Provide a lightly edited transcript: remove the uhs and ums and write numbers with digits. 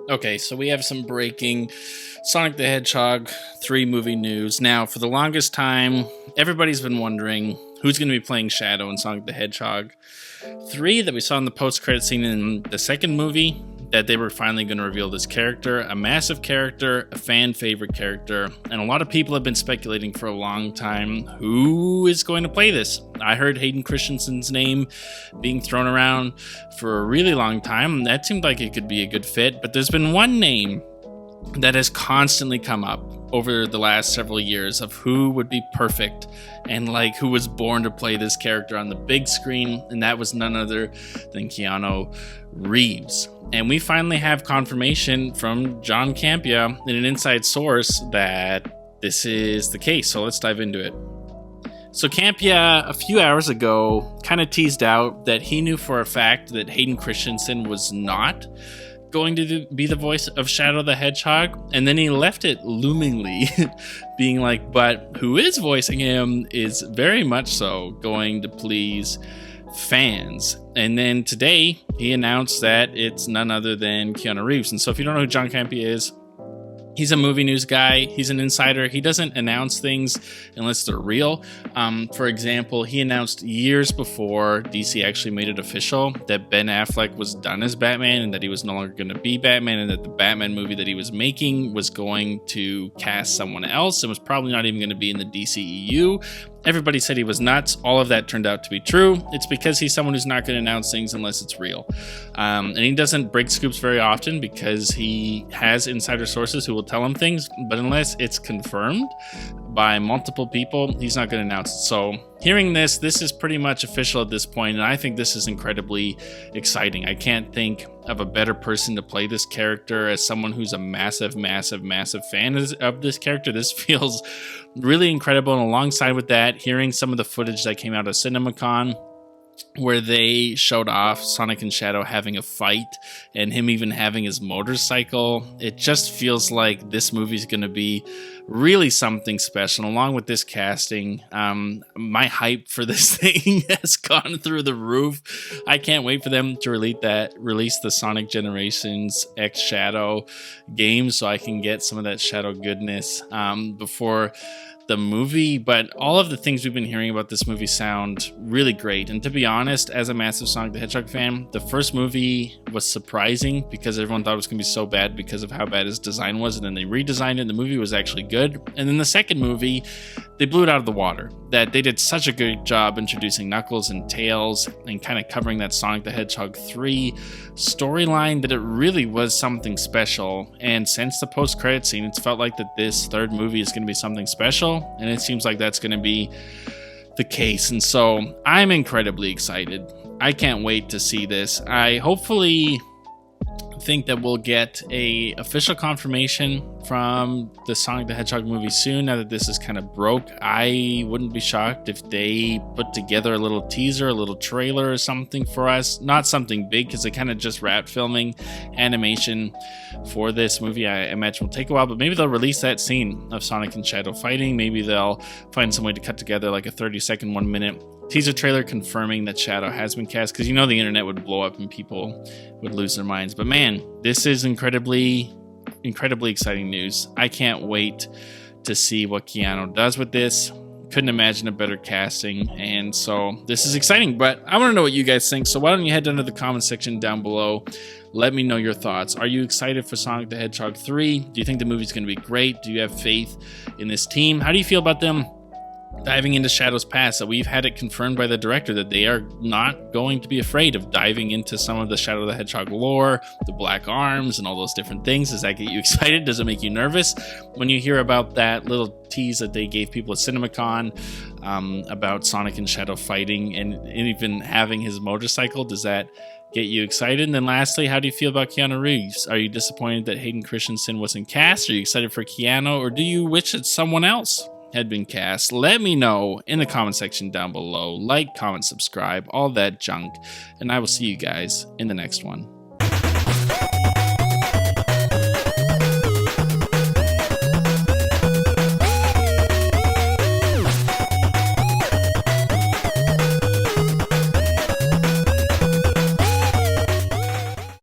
Okay, so we have some breaking Sonic the Hedgehog 3 movie news. Now, for the longest time, everybody's been wondering who's going to be playing Shadow in Sonic the Hedgehog 3 that we saw in the post-credit scene in the second movie, that they were finally going to reveal this character, a massive character, a fan favorite character, and a lot of people have been speculating for a long time who is going to play this. I heard Hayden Christensen's name being thrown around for a really long time. That seemed like it could be a good fit, but there's been one name that has constantly come up over the last several years of who would be perfect and like who was born to play this character on the big screen, and that was none other than Keanu Reeves. And we finally have confirmation from John Campea in an inside source that this is the case. So let's dive into it. So Campea, a few hours ago, kind of teased out that he knew for a fact that Hayden Christensen was not going to be the voice of Shadow the Hedgehog, and then he left it loomingly being like, but who is voicing him is very much so going to please fans. And then today he announced that it's none other than Keanu Reeves. And so if you don't know who John Campea is, he's a movie news guy. He's an insider. He doesn't announce things unless they're real. For example, he announced years before DC actually made it official that Ben Affleck was done as Batman and that he was no longer going to be Batman, and that the Batman movie that he was making was going to cast someone else and was probably not even going to be in the DCEU. Everybody said he was nuts. All of that turned out to be true. It's because he's someone who's not going to announce things unless it's real. And he doesn't break scoops very often because he has insider sources who will tell him things, but unless it's confirmed by multiple people, he's not going to announce it. So hearing this is pretty much official at this point, and I think this is incredibly exciting. I can't think of a better person to play this character. As someone who's a massive fan of this character, this feels really incredible. And alongside with that, hearing some of the footage that came out of CinemaCon, where they showed off Sonic and Shadow having a fight and him even having his motorcycle, it just feels like this movie's going to be really something special. And along with this casting, my hype for this thing has gone through the roof. I can't wait for them to release the Sonic Generations X Shadow game so I can get some of that Shadow goodness before the movie. But all of the things we've been hearing about this movie sound really great. And to be honest, as a massive Sonic the Hedgehog fan, the first movie was surprising because everyone thought it was going to be so bad because of how bad his design was, and then they redesigned it and the movie was actually good. And then the second movie, they blew it out of the water. That they did such a good job introducing Knuckles and Tails and kind of covering that Sonic the Hedgehog 3 storyline, that it really was something special. And since the post-credit scene, it's felt like that this third movie is going to be something special, and it seems like that's going to be the case. And so I'm incredibly excited. I can't wait to see this. I hopefully think that we'll get a official confirmation from the Sonic the Hedgehog movie soon, now that this is kind of broke. I wouldn't be shocked if they put together a little teaser, a little trailer or something for us. Not something big, because they kind of just wrapped filming animation for this movie. I imagine will take a while, but maybe they'll release that scene of Sonic and Shadow fighting. Maybe they'll find some way to cut together like a 30-second, 1-minute teaser trailer confirming that Shadow has been cast, because you know the internet would blow up and people would lose their minds. But man, this is incredibly exciting news. I can't wait to see what Keanu does with this. Couldn't imagine a better casting, and so this is exciting. But I want to know what you guys think, so why don't you head down to the comment section down below. Let me know your thoughts. Are you excited for Sonic the Hedgehog 3? Do you think the movie's going to be great? Do you have faith in this team? How do you feel about them diving into Shadow's past? So we've had it confirmed by the director that they are not going to be afraid of diving into some of the Shadow the Hedgehog lore, the black arms, and all those different things. Does that get you excited? Does it make you nervous when you hear about that little tease that they gave people at CinemaCon about Sonic and Shadow fighting and even having his motorcycle? Does that get you excited? And then lastly, how do you feel about Keanu Reeves? Are you disappointed that Hayden Christensen wasn't cast? Are you excited for Keanu, or do you wish that someone else had been cast? Let me know in the comment section down below. Like, comment, subscribe, all that junk, and I will see you guys in the next one.